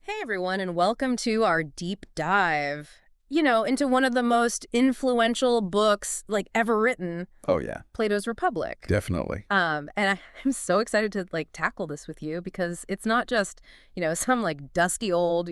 Hey everyone, and welcome to our deep dive, into one of the most influential books ever written, Oh, yeah, Plato's Republic. definitely. I'm so excited to tackle this with you because it's not just, some dusty old,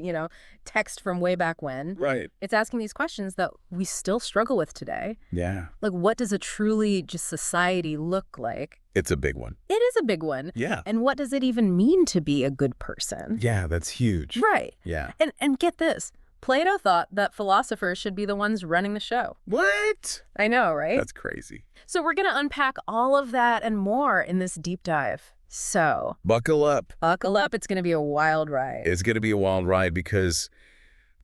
text from way back when. Right. It's asking these questions that we still struggle with today. Yeah. Like, what does a truly just society look like? It's a big one. It is a big one. Yeah. And what does it even mean to be a good person? Yeah, that's huge. Right. Yeah. And get this. Plato thought that philosophers should be the ones running the show. What? I know, right? That's crazy. So we're going to unpack all of that and more in this deep dive. So Buckle up. buckle up. It's going to be a wild ride. It's going to be a wild ride because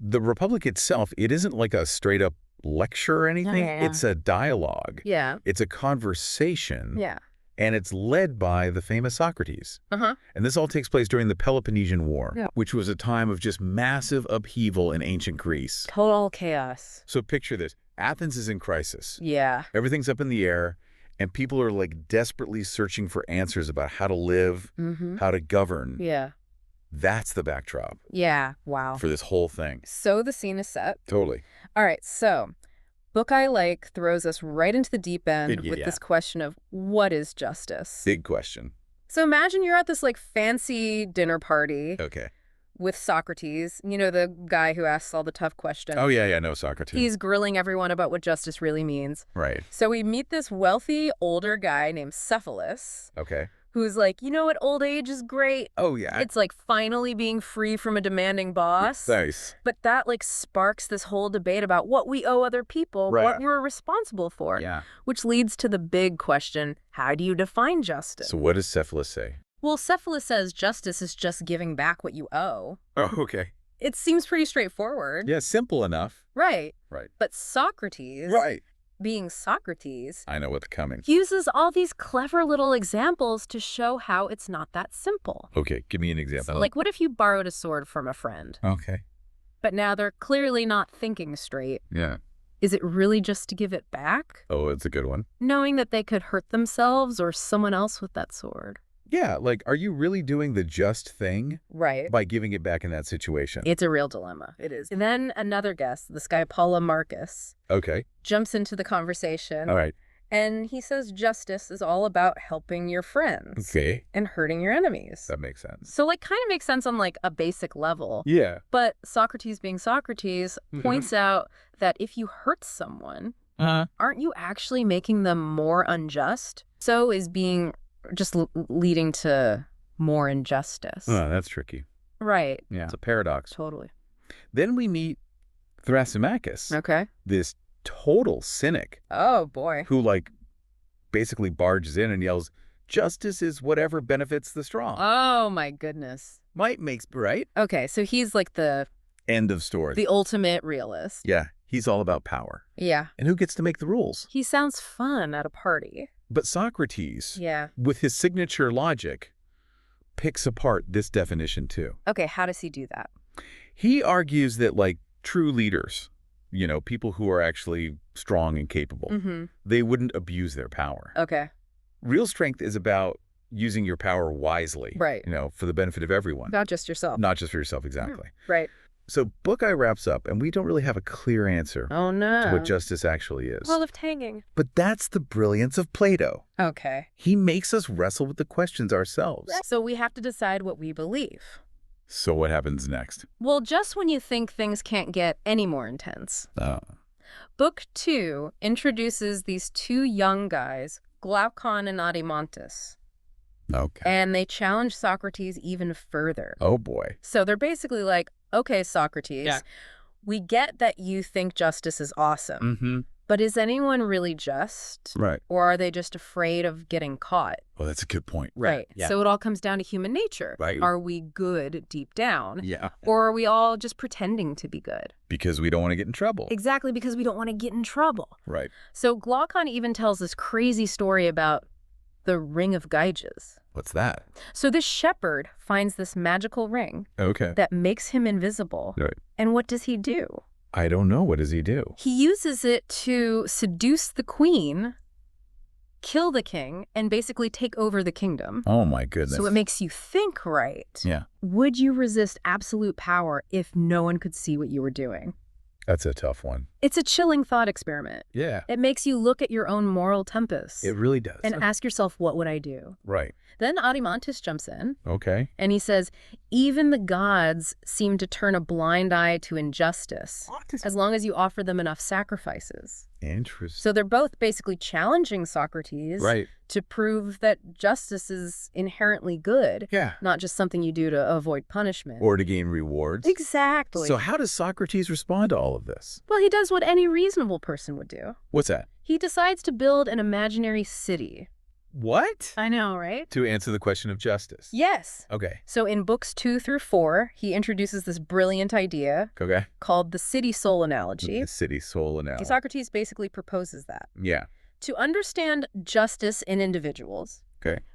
the Republic itself, it isn't like a straight up lecture or anything. Yeah. It's a dialogue. Yeah. It's a conversation. Yeah. And it's led by the famous Socrates. Uh-huh. And this all takes place during the Peloponnesian War, Yeah. which was a time of just massive upheaval in ancient Greece. Total chaos. So picture this. Athens is in crisis. Yeah. Everything's up in the air, and people are desperately searching for answers about how to live, Mm-hmm. how to govern. Yeah. That's the backdrop Yeah. Wow. for this whole thing. So the scene is set. Totally. All right. So Book I Like throws us right into the deep end with Yeah. this question of what is justice? Big question. So imagine you're at this fancy dinner party Okay. with Socrates, the guy who asks all the tough questions. Oh, yeah, no, Socrates. He's grilling everyone about what justice really means. Right. So we meet this wealthy older guy named Cephalus, Okay. who's like, you know what, old age is great. Oh, yeah. It's like finally being free from a demanding boss. Nice. But that sparks this whole debate about what we owe other people, Right. what we're responsible for, Yeah. which leads to the big question, how do you define justice? So what does Cephalus say? Well, Cephalus says justice is just giving back what you owe. Oh, okay. It seems pretty straightforward. Yeah, simple enough. Right. Right. But Socrates, Right. being Socrates, I know what's coming. uses all these clever little examples to show how it's not that simple. Okay, give me an example. Like, what if you borrowed a sword from a friend, Okay. but now they're clearly not thinking straight? Yeah. Is it really just to give it back, Oh, it's a good one. knowing that they could hurt themselves or someone else with that sword? Yeah, are you really doing the just thing Right. by giving it back in that situation? It's a real dilemma. It is. And then another guest, this guy Paula Marcus, Okay. jumps into the conversation. All right. And he says justice is all about helping your friends Okay. and hurting your enemies. That makes sense. So kind of makes sense on a basic level. Yeah. But Socrates being Socrates points out that if you hurt someone, aren't you actually making them more unjust? So is being just leading to more injustice. Oh, that's tricky. Right. Yeah. It's a paradox. Totally. Then we meet Thrasymachus, Okay. this total cynic Oh, boy. who basically barges in and yells, "Justice is whatever benefits the strong." Oh, my goodness. Might makes right. Okay, so he's the End of story. ultimate realist. Yeah. He's all about power. Yeah. And who gets to make the rules? He sounds fun at a party. But Socrates, Yeah. with his signature logic, picks apart this definition too. Okay, how does he do that? He argues that true leaders, people who are actually strong and capable, Mm-hmm. they wouldn't abuse their power. Okay. Real strength is about using your power wisely, Right. for the benefit of everyone, About just yourself. not just for yourself. Exactly. Right. So Book I wraps up, and we don't really have a clear answer Oh, no. to what justice actually is. Well, left hanging. But that's the brilliance of Plato. Okay. He makes us wrestle with the questions ourselves. So we have to decide what we believe. So what happens next? Well, just when you think things can't get any more intense, Book 2 introduces these two young guys, Glaucon and Adimantus, Okay. and they challenge Socrates even further. Oh, boy. So they're basically like, okay, Socrates, Yeah. we get that you think justice is awesome, Mm-hmm. but is anyone really just? Right. Or are they just afraid of getting caught? Well, that's a good point. Right. Yeah. So it all comes down to human nature. Right. Are we good deep down? Yeah. Or are we all just pretending to be good? Because we don't want to get in trouble. Exactly, because we don't want to get in trouble. Right. So Glaucon even tells this crazy story about the Ring of Gyges. What's that? So this shepherd finds this magical ring Okay. that makes him invisible. Right. And what does he do? I don't know. What does he do? He uses it to seduce the queen kill the king, and basically take over the kingdom. Oh, my goodness. So it makes you think, right? Yeah. Would you resist absolute power if no one could see what you were doing? That's a tough one. It's a chilling thought experiment. Yeah. It makes you look at your own moral tempest. It really does. And ask yourself, what would I do? Right. Then Adimantus jumps in. Okay. And he says, even the gods seem to turn a blind eye to injustice, as long as you offer them enough sacrifices. Interesting. So they're both basically challenging Socrates to prove that justice is inherently good, not just something you do to avoid punishment. Or to gain rewards. Exactly. So how does Socrates respond to all of this? Well, he does what any reasonable person would do. What's that? He decides to build an imaginary city. What? I know, right? To answer the question of justice. Yes. Okay. So in books 2 through 4, he introduces this brilliant idea called the city-soul analogy. The city-soul analogy. Socrates basically proposes that. Yeah. To understand justice in individuals,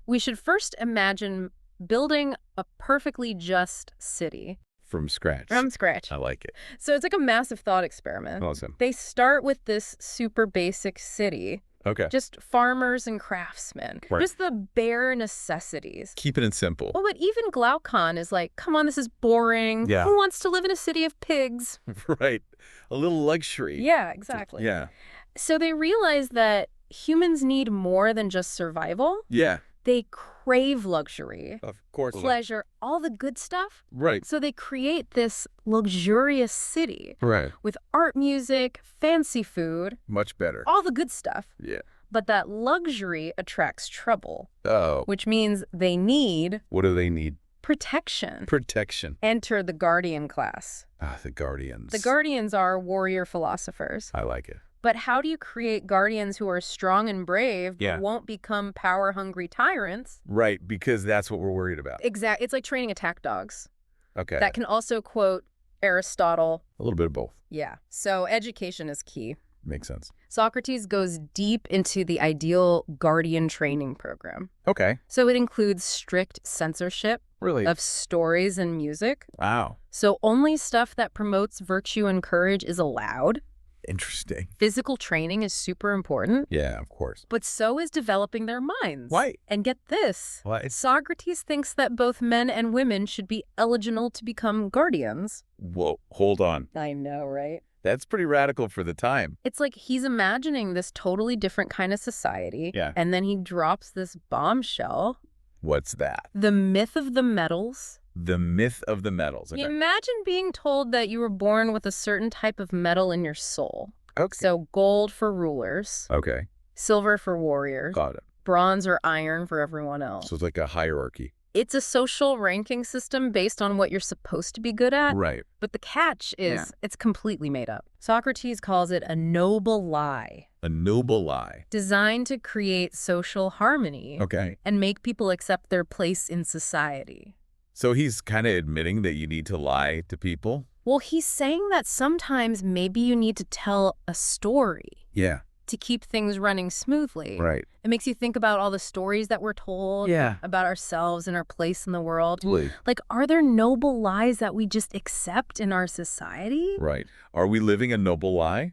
we should first imagine building a perfectly just city. From scratch. From scratch. I like it. So it's like a massive thought experiment. Awesome. They start with this super basic city. Okay. Just farmers and craftsmen. Right. Just the bare necessities. Keeping it simple. Well, but even Glaucon is like, come on, this is boring. Yeah. Who wants to live in a city of pigs? Right. A little luxury. Yeah, exactly. Yeah. So they realize that humans need more than just survival. Yeah. They crave luxury. Of course. Pleasure, all the good stuff. Right. So they create this luxurious city. Right. With art, music, fancy food. Much better. All the good stuff. Yeah. But that luxury attracts trouble. Oh. Which means they need... What do they need? Protection. Protection. Enter the guardian class. Ah, the guardians. The guardians are warrior philosophers. I like it. But how do you create guardians who are strong and brave but won't become power-hungry tyrants? Right, because that's what we're worried about. Exactly. It's like training attack dogs. Okay. That can also quote Aristotle. A little bit of both. Yeah. So education is key. Makes sense. Socrates goes deep into the ideal guardian training program. Okay. So it includes strict censorship of stories and music. Wow. So only stuff that promotes virtue and courage is allowed. Interesting. Physical training is super important. Yeah, of course. But so is developing their minds. Why? And get this. What? Socrates thinks that both men and women should be eligible to become guardians. Whoa, hold on. I know, right? That's pretty radical for the time. It's like he's imagining this totally different kind of society. Yeah. And then he drops this bombshell. What's that? The myth of the metals. The myth of the metals. Okay. Imagine being told that you were born with a certain type of metal in your soul. Okay. So gold for rulers. Okay. Silver for warriors. Got it. Bronze or iron for everyone else. So it's like a hierarchy. It's a social ranking system based on what you're supposed to be good at. Right. But the catch is it's completely made up. Socrates calls it a noble lie. A noble lie. Designed to create social harmony. Okay. And make people accept their place in society. So he's kind of admitting that you need to lie to people? Well, he's saying that sometimes maybe you need to tell a story. Yeah. To keep things running smoothly. Right. It makes you think about all the stories that we're told about ourselves and our place in the world. Really? Like, are there noble lies that we just accept in our society? Right. Are we living a noble lie?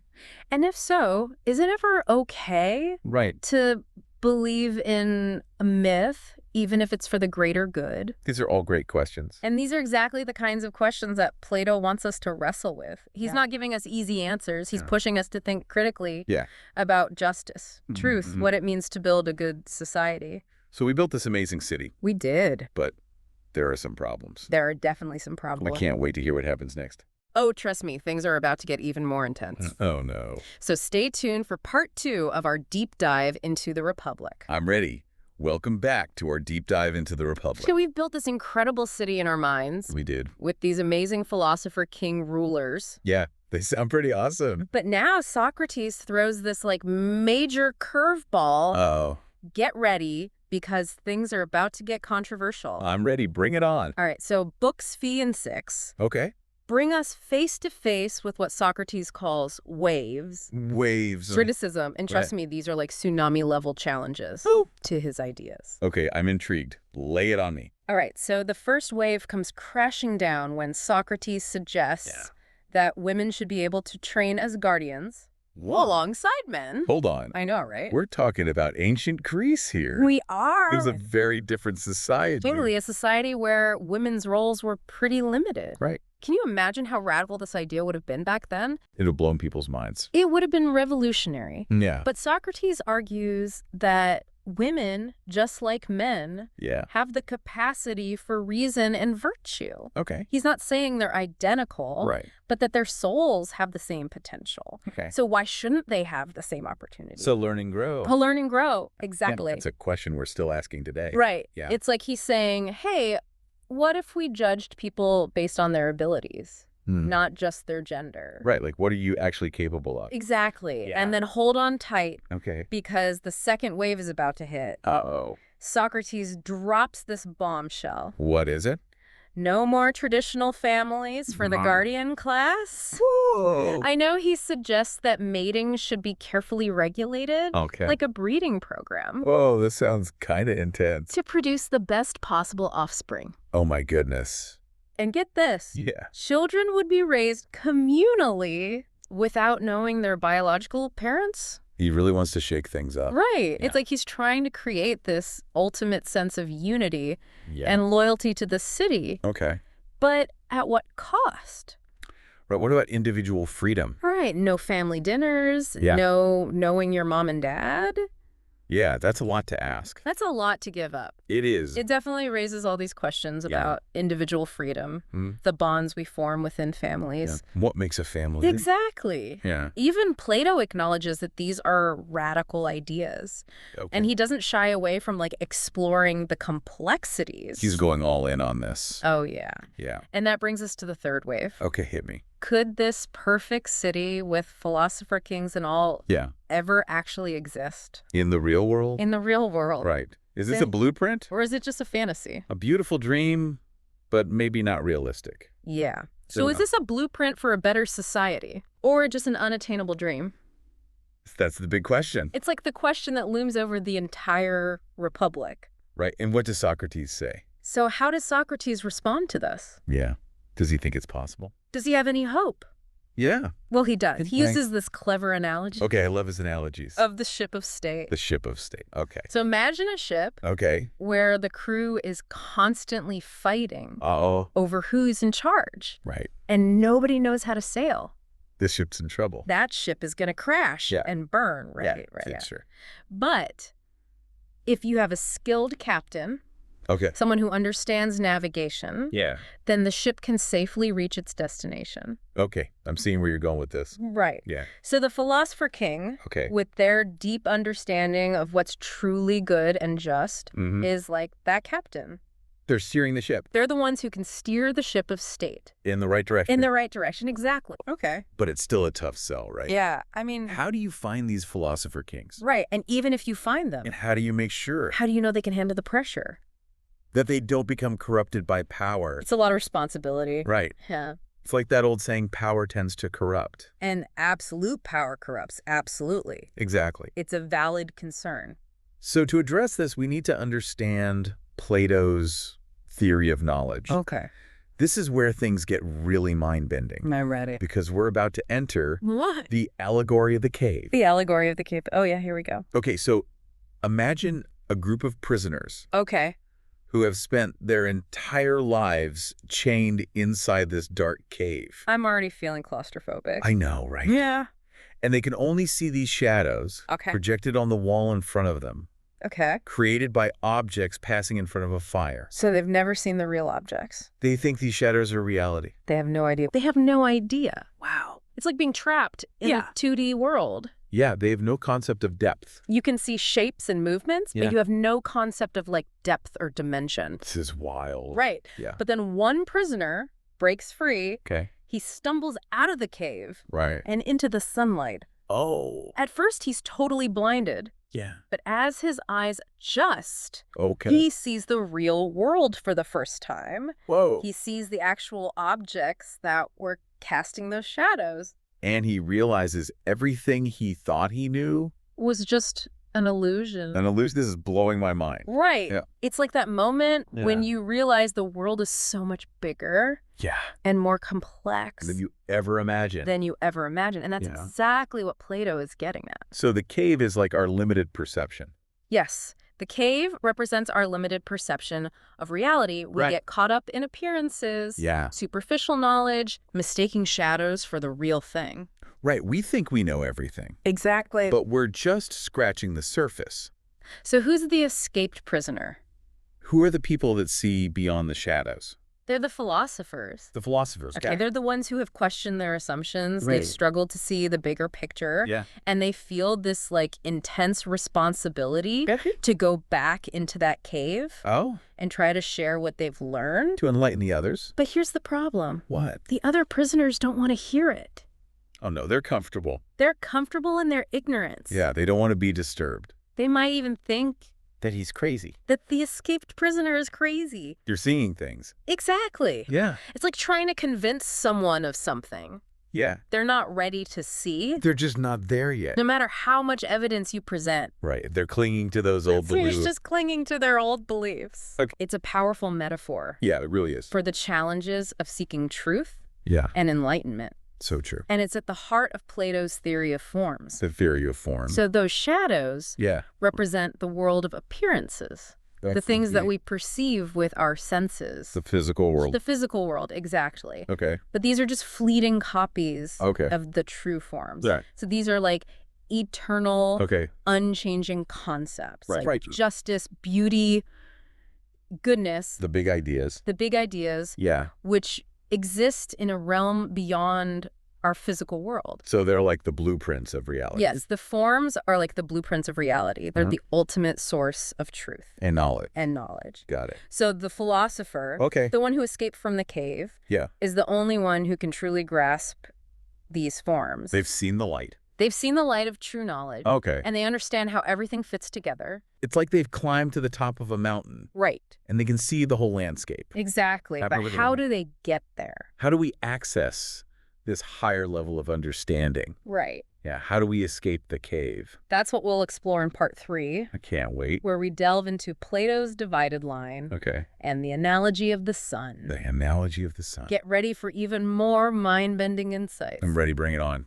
And if so, is it ever okay to believe in a myth, even if it's for the greater good? These are all great questions. And these are exactly the kinds of questions that Plato wants us to wrestle with. He's not giving us easy answers. He's pushing us to think critically about justice, truth, what it means to build a good society. So we built this amazing city. We did. But there are some problems. There are definitely some problems. I can't wait to hear what happens next. Oh, trust me, things are about to get even more intense. Oh, no. So stay tuned for part 2 of our deep dive into the Republic. I'm ready. Welcome back to our deep dive into the Republic. So we've built this incredible city in our minds. We did. With these amazing philosopher king rulers. Yeah, they sound pretty awesome. But now Socrates throws this like major curveball. Oh. Get ready, because things are about to get controversial. I'm ready. Bring it on. All right, so books Phi and 6. Okay. Bring us face to face with what Socrates calls waves. Waves. Criticism. And trust me, these are like tsunami level challenges to his ideas. Okay, I'm intrigued. Lay it on me. All right, so the first wave comes crashing down when Socrates suggests that women should be able to train as guardians. What? alongside men. Hold on. I know, right? We're talking about ancient Greece here. We are. It was a very different society. Totally, a society where women's roles were pretty limited. Right. Can you imagine how radical this idea would have been back then? It would have blown people's minds. It would have been revolutionary. Yeah. But Socrates argues that women, just like men, have the capacity for reason and virtue. Okay. He's not saying they're identical, Right. but that their souls have the same potential. Okay. So why shouldn't they have the same opportunity? So learn and grow. To learn and grow. Exactly. That's a question we're still asking today. Right. Yeah. It's like he's saying, hey, what if we judged people based on their abilities, not just their gender? Right. Like, what are you actually capable of? Exactly. Yeah. And then hold on tight. Okay. Because the second wave is about to hit. Uh-oh. Socrates drops this bombshell. What is it? No more traditional families for the guardian class. Whoa. I know he suggests that mating should be carefully regulated, like a breeding program, Whoa, this sounds kind of intense. to produce the best possible offspring. Oh, my goodness. And get this. Yeah. Children would be raised communally without knowing their biological parents. He really wants to shake things up. Right. Yeah. It's like he's trying to create this ultimate sense of unity Yeah. and loyalty to the city. Okay. But at what cost? Right. What about individual freedom? Right. No family dinners. Yeah. No knowing your mom and dad. Yeah, that's a lot to ask. That's a lot to give up. It is. It definitely raises all these questions about individual freedom, the bonds we form within families. Yeah. What makes a family? Exactly. Yeah. Even Plato acknowledges that these are radical ideas. Okay. And he doesn't shy away from like exploring the complexities. He's going all in on this. Oh, yeah. Yeah. And that brings us to the third wave. Okay, hit me. Could this perfect city with philosopher kings and all ever actually exist? In the real world? In the real world. Right. Is this a blueprint? Or is it just a fantasy? A beautiful dream, but maybe not realistic. Yeah. So is this a blueprint for a better society? Or just an unattainable dream? That's the big question. It's like the question that looms over the entire republic. Right. And what does Socrates say? So how does Socrates respond to this? Yeah. Does he think it's possible? Does he have any hope? Yeah. Well, he does. He uses this clever analogy. Okay, I love his analogies. Of the ship of state. The ship of state. Okay. So imagine a ship where the crew is constantly fighting over who's in charge. Right. And nobody knows how to sail. This ship's in trouble. That ship is going to crash and burn. Right. Sure. But if you have a skilled captain, someone who understands navigation, then the ship can safely reach its destination. Okay. I'm seeing where you're going with this. Right. Yeah. So the philosopher king, with their deep understanding of what's truly good and just, is like that captain. They're steering the ship. They're the ones who can steer the ship of state. In the right direction. In the right direction, exactly. Okay. But it's still a tough sell, right? Yeah. I mean... How do you find these philosopher kings? Right. And even if you find them... And how do you make sure? How do you know they can handle the pressure? That they don't become corrupted by power. It's a lot of responsibility. Right. Yeah. It's like that old saying, power tends to corrupt. And absolute power corrupts. Absolutely. Exactly. It's a valid concern. So to address this, we need to understand Plato's theory of knowledge. Okay. This is where things get really mind-bending. I'm ready. Because we're about to enter What? the allegory of the cave. The allegory of the cave. Oh, yeah, here we go. Okay, so imagine a group of prisoners. Okay. Who have spent their entire lives chained inside this dark cave. I'm already feeling claustrophobic. I know, right? Yeah. And they can only see these shadows projected on the wall in front of them. Okay. Created by objects passing in front of a fire. So they've never seen the real objects. They think these shadows are reality. They have no idea. They have no idea. Wow. It's like being trapped in a 2D world. Yeah, they have no concept of depth. You can see shapes and movements, but you have no concept of like depth or dimension. This is wild. Right. Yeah. But then one prisoner breaks free. Okay. He stumbles out of the cave. Right. And into the sunlight. Oh. At first, he's totally blinded. Yeah. But as his eyes adjust, okay, he sees the real world for the first time. Whoa. He sees the actual objects that were casting those shadows. And he realizes everything he thought he knew was just An illusion. An illusion. This is blowing my mind. Right. Yeah. It's like that moment when you realize the world is so much bigger and more complex than you ever imagined. And that's exactly what Plato is getting at. So the cave is like our limited perception. Yes. The cave represents our limited perception of reality. We get caught up in appearances, superficial knowledge, mistaking shadows for the real thing. Right. We think we know everything. Exactly. But we're just scratching the surface. So who's the escaped prisoner? Who are the people that see beyond the shadows? They're the philosophers. The philosophers. Okay, they're the ones who have questioned their assumptions. Right. They've struggled to see the bigger picture. Yeah. And they feel this, like, intense responsibility to go back into that cave. Oh. And try to share what they've learned. To enlighten the others. But here's the problem. What? The other prisoners don't want to hear it. Oh, no, they're comfortable. They're comfortable in their ignorance. Yeah, they don't want to be disturbed. They might even think that he's crazy. That the escaped prisoner is crazy. You're seeing things. Exactly. Yeah. It's like trying to convince someone of something. Yeah. They're not ready to see. They're just not there yet. No matter how much evidence you present. Right. They're clinging to those old beliefs. They're just clinging to their old beliefs. Okay. It's a powerful metaphor. Yeah, it really is. For the challenges of seeking truth. Yeah. And enlightenment. So true. And it's at the heart of Plato's theory of forms. The theory of form. So those shadows represent the world of appearances. The things that we perceive with our senses. The physical world. The physical world, exactly. Okay. But these are just fleeting copies of the true forms. Right. So these are like eternal, unchanging concepts. Right. Like justice, beauty, goodness. The big ideas. The big ideas. Yeah. Which exist in a realm beyond our physical world. So they're like the blueprints of reality. Yes, the forms are like the blueprints of reality. They're the ultimate source of truth. And knowledge. Got it. So the philosopher, the one who escaped from the cave, is the only one who can truly grasp these forms. They've seen the light. They've seen the light of true knowledge. Okay. And they understand how everything fits together. It's like they've climbed to the top of a mountain. Right. And they can see the whole landscape. Exactly. But how do they get there? How do we access this higher level of understanding? Right. Yeah. How do we escape the cave? That's what we'll explore in part 3. I can't wait. Where we delve into Plato's divided line. Okay. And the analogy of the sun. The analogy of the sun. Get ready for even more mind-bending insights. I'm ready. Bring it on.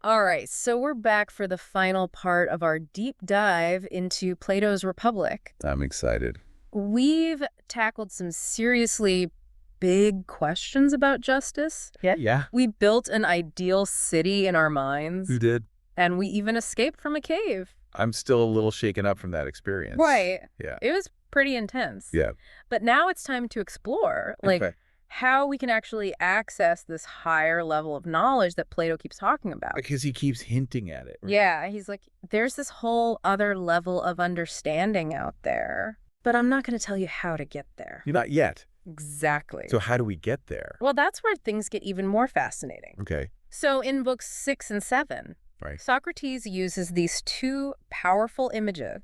All right, so we're back for the final part of our deep dive into Plato's Republic. I'm excited. We've tackled some seriously big questions about justice. Yeah. We built an ideal city in our minds. You did. And we even escaped from a cave. I'm still a little shaken up from that experience. Right. Yeah. It was pretty intense. Yeah. But now it's time to explore, how we can actually access this higher level of knowledge that Plato keeps talking about. Because he keeps hinting at it. Right? Yeah, he's like, there's this whole other level of understanding out there, but I'm not going to tell you how to get there. Not yet. Exactly. So how do we get there? Well, that's where things get even more fascinating. Okay. So in books 6 and 7, Socrates uses these two powerful images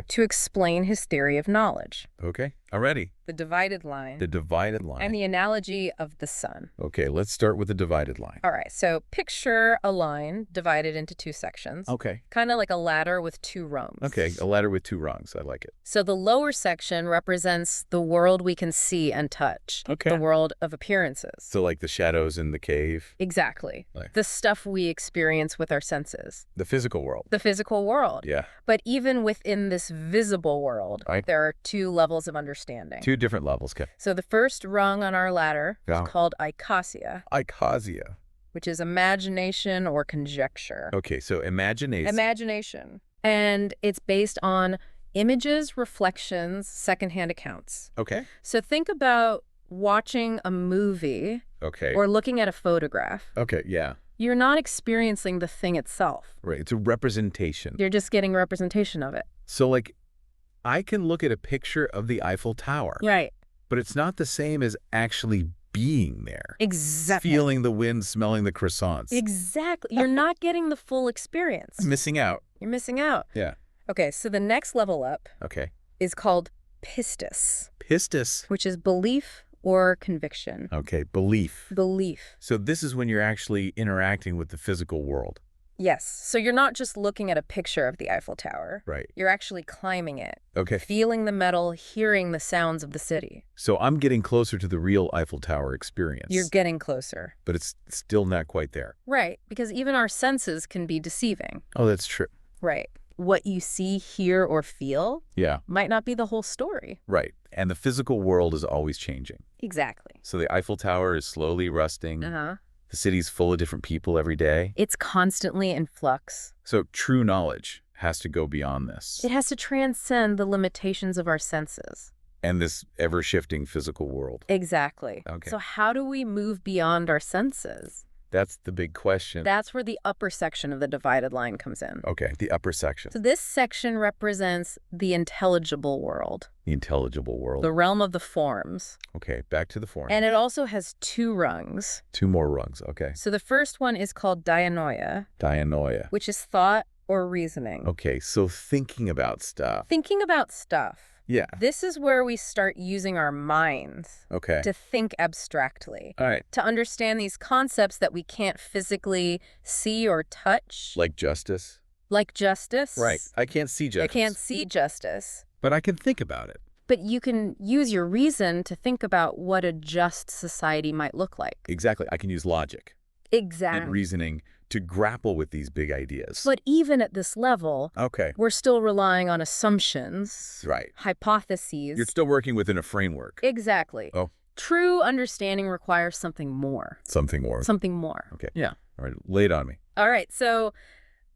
to explain his theory of knowledge. Okay, I'm ready. The divided line. The divided line. And the analogy of the sun. Okay, let's start with the divided line. All right, so picture a line divided into 2 sections. Okay. Kind of like a ladder with 2 rungs. Okay, a ladder with 2 rungs. I like it. So the lower section represents the world we can see and touch. Okay. The world of appearances. So like the shadows in the cave. Exactly. The stuff we experience with our senses. The physical world. The physical world. Yeah. But even within this visible world, there are 2 levels of understanding. 2 different levels, okay. So the first rung on our ladder is called ikasia. Ikasia. Which is imagination or conjecture. Okay, so imagination. Imagination. And it's based on images, reflections, secondhand accounts. Okay. So think about watching a movie or looking at a photograph. Okay, yeah. You're not experiencing the thing itself. Right, it's a representation. You're just getting a representation of it. So like, I can look at a picture of the Eiffel Tower. Right. But it's not the same as actually being there. Exactly. Feeling the wind, smelling the croissants. Exactly. You're not getting the full experience. Missing out. You're missing out. Yeah. Okay, so the next level up is called pistis. Pistis. Which is belief or conviction. Okay, belief. Belief. So this is when you're actually interacting with the physical world. Yes. So you're not just looking at a picture of the Eiffel Tower. Right. You're actually climbing it. Okay. Feeling the metal, hearing the sounds of the city. So I'm getting closer to the real Eiffel Tower experience. You're getting closer. But it's still not quite there. Right. Because even our senses can be deceiving. Oh, that's true. Right. What you see, hear, or feel might not be the whole story. Right. And the physical world is always changing. Exactly. So the Eiffel Tower is slowly rusting. The city's full of different people every day. It's constantly in flux. So true knowledge has to go beyond this. It has to transcend the limitations of our senses. And this ever-shifting physical world. Exactly. Okay. So how do we move beyond our senses? That's the big question. That's where the upper section of the divided line comes in. Okay, the upper section. So this section represents the intelligible world. The intelligible world. The realm of the forms. Okay, back to the form. And it also has 2 rungs. 2 more rungs, okay. So the first one is called dianoia. Dianoia. Which is thought or reasoning. Okay, so thinking about stuff. Thinking about stuff. Yeah. This is where we start using our minds to think abstractly. All right. To understand these concepts that we can't physically see or touch. Like justice? Like justice. Right. I can't see justice. I can't see justice. But I can think about it. But you can use your reason to think about what a just society might look like. Exactly. I can use logic. Exactly. And reasoning to grapple with these big ideas. But even at this level, we're still relying on assumptions, hypotheses. You're still working within a framework. Exactly. Oh. True understanding requires something more. Something more. Something more. Okay. Yeah. All right. Lay it on me. All right. So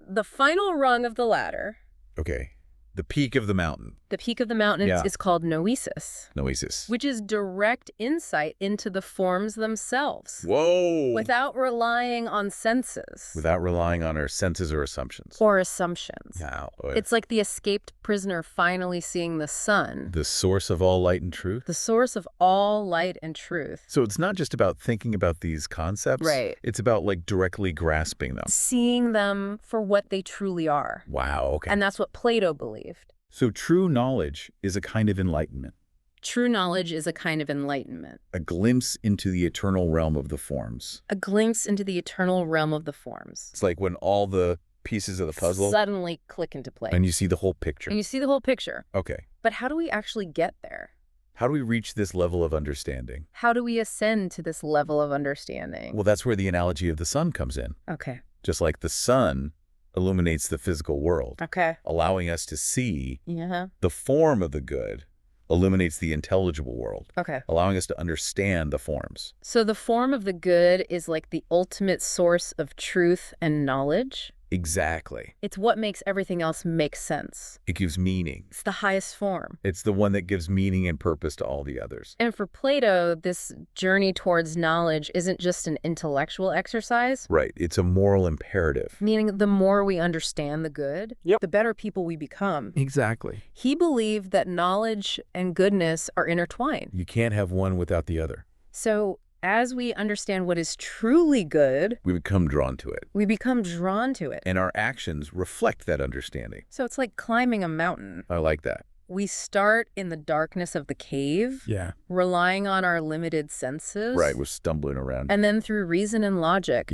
the final rung of the ladder. Okay. The peak of the mountain. The peak of the mountain is called noesis. Noesis. Which is direct insight into the forms themselves. Whoa! Without relying on senses. Without relying on our senses or assumptions. Or assumptions. Yeah. It's like the escaped prisoner finally seeing the sun. The source of all light and truth? The source of all light and truth. So it's not just about thinking about these concepts. Right. It's about like directly grasping them. Seeing them for what they truly are. Wow, okay. And that's what Plato believed. So true knowledge is a kind of enlightenment. True knowledge is a kind of enlightenment. A glimpse into the eternal realm of the forms. A glimpse into the eternal realm of the forms. It's like when all the pieces of the puzzle suddenly click into place. And you see the whole picture. And you see the whole picture. Okay. But how do we actually get there? How do we reach this level of understanding? How do we ascend to this level of understanding? Well, that's where the analogy of the sun comes in. Okay. Just like the sun illuminates the physical world. Okay. Allowing us to see the form of the good illuminates the intelligible world. Okay. Allowing us to understand the forms. So the form of the good is like the ultimate source of truth and knowledge? Exactly. It's what makes everything else make sense. It gives meaning. It's the highest form. It's the one that gives meaning and purpose to all the others. And for Plato, this journey towards knowledge isn't just an intellectual exercise. Right. It's a moral imperative. Meaning the more we understand the good, the better people we become. Exactly. He believed that knowledge and goodness are intertwined. You can't have one without the other. So as we understand what is truly good, we become drawn to it. We become drawn to it. And our actions reflect that understanding. So it's like climbing a mountain. I like that. We start in the darkness of the cave, relying on our limited senses. Right, we're stumbling around. And then through reason and logic,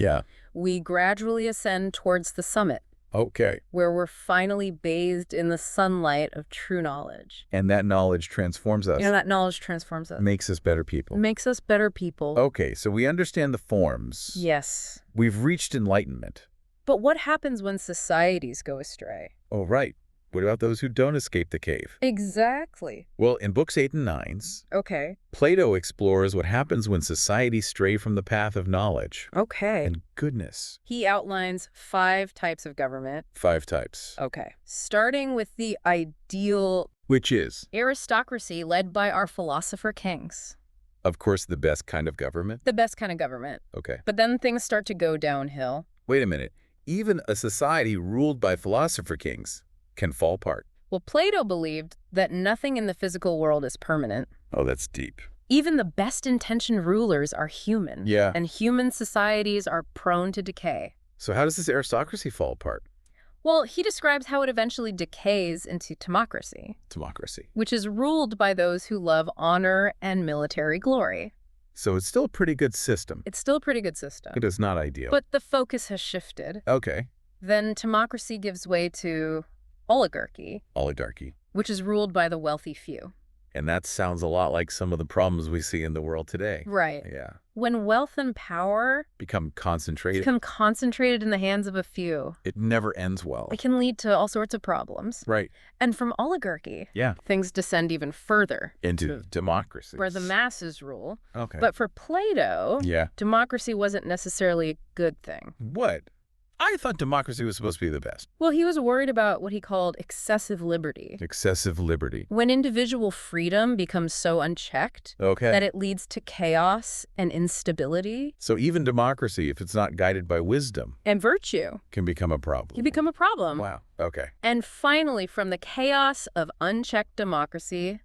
we gradually ascend towards the summit. Okay. Where we're finally bathed in the sunlight of true knowledge. And that knowledge transforms us. That knowledge transforms us. Makes us better people. Makes us better people. Okay, so we understand the forms. Yes. We've reached enlightenment. But what happens when societies go astray? Oh, right. What about those who don't escape the cave? Exactly. Well, in books 8 and 9, Plato explores what happens when societies stray from the path of knowledge. Okay. And goodness. He outlines 5 types of government. 5 types. Okay. Starting with the ideal... Which is? Aristocracy led by our philosopher kings. Of course, the best kind of government? The best kind of government. Okay. But then things start to go downhill. Wait a minute. Even a society ruled by philosopher kings can fall apart. Well, Plato believed that nothing in the physical world is permanent. Oh, that's deep. Even the best-intentioned rulers are human. Yeah. And human societies are prone to decay. So how does this aristocracy fall apart? Well, he describes how it eventually decays into timocracy. Timocracy. Which is ruled by those who love honor and military glory. So it's still a pretty good system. It's still a pretty good system. It is not ideal. But the focus has shifted. Okay. Then democracy gives way to oligarchy. Oligarchy. Which is ruled by the wealthy few. And that sounds a lot like some of the problems we see in the world today. Right. Yeah. When wealth and power become concentrated in the hands of a few, it never ends well. It can lead to all sorts of problems. Right. And from oligarchy, things descend even further. Into democracy. Where the masses rule. Okay. But for Plato, democracy wasn't necessarily a good thing. What? I thought democracy was supposed to be the best. Well, he was worried about what he called excessive liberty. Excessive liberty. When individual freedom becomes so unchecked that it leads to chaos and instability. So even democracy, if it's not guided by wisdom and virtue, can become a problem. Can become a problem. Wow. Okay. And finally, from the chaos of unchecked democracy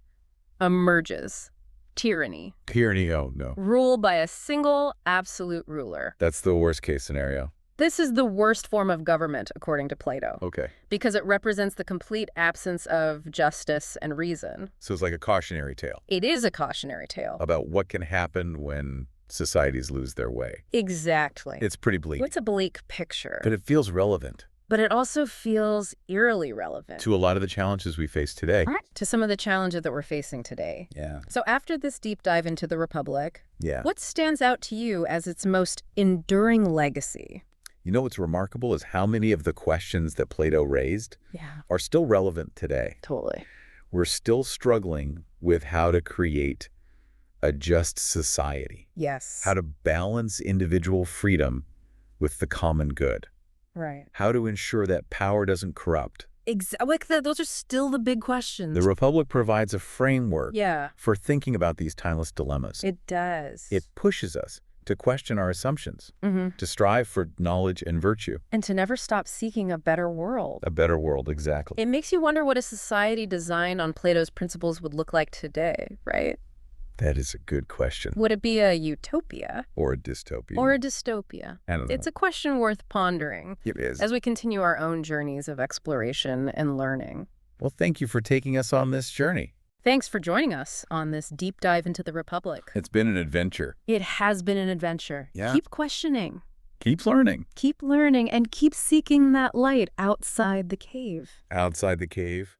emerges tyranny. Tyranny, oh no. Rule by a single absolute ruler. That's the worst case scenario. This is the worst form of government, according to Plato. Okay. Because it represents the complete absence of justice and reason. So it's like a cautionary tale. It is a cautionary tale. About what can happen when societies lose their way. Exactly. It's pretty bleak. It's a bleak picture. But it feels relevant. But it also feels eerily relevant. To a lot of the challenges we face today. To some of the challenges that we're facing today. Yeah. So after this deep dive into the Republic, yeah, what stands out to you as its most enduring legacy? You know what's remarkable is how many of the questions that Plato raised are still relevant today. Totally. We're still struggling with how to create a just society. Yes. How to balance individual freedom with the common good. Right. How to ensure that power doesn't corrupt. Exactly. Those are still the big questions. The Republic provides a framework for thinking about these timeless dilemmas. It does. It pushes us to question our assumptions, to strive for knowledge and virtue. And to never stop seeking a better world. A better world, exactly. It makes you wonder what a society designed on Plato's principles would look like today, right? That is a good question. Would it be a utopia? Or a dystopia? Or a dystopia? I don't know. It's a question worth pondering. It is. As we continue our own journeys of exploration and learning. Well, thank you for taking us on this journey. Thanks for joining us on this deep dive into the Republic. It's been an adventure. It has been an adventure. Yeah. Keep questioning. Keep learning. Keep learning and keep seeking that light outside the cave. Outside the cave.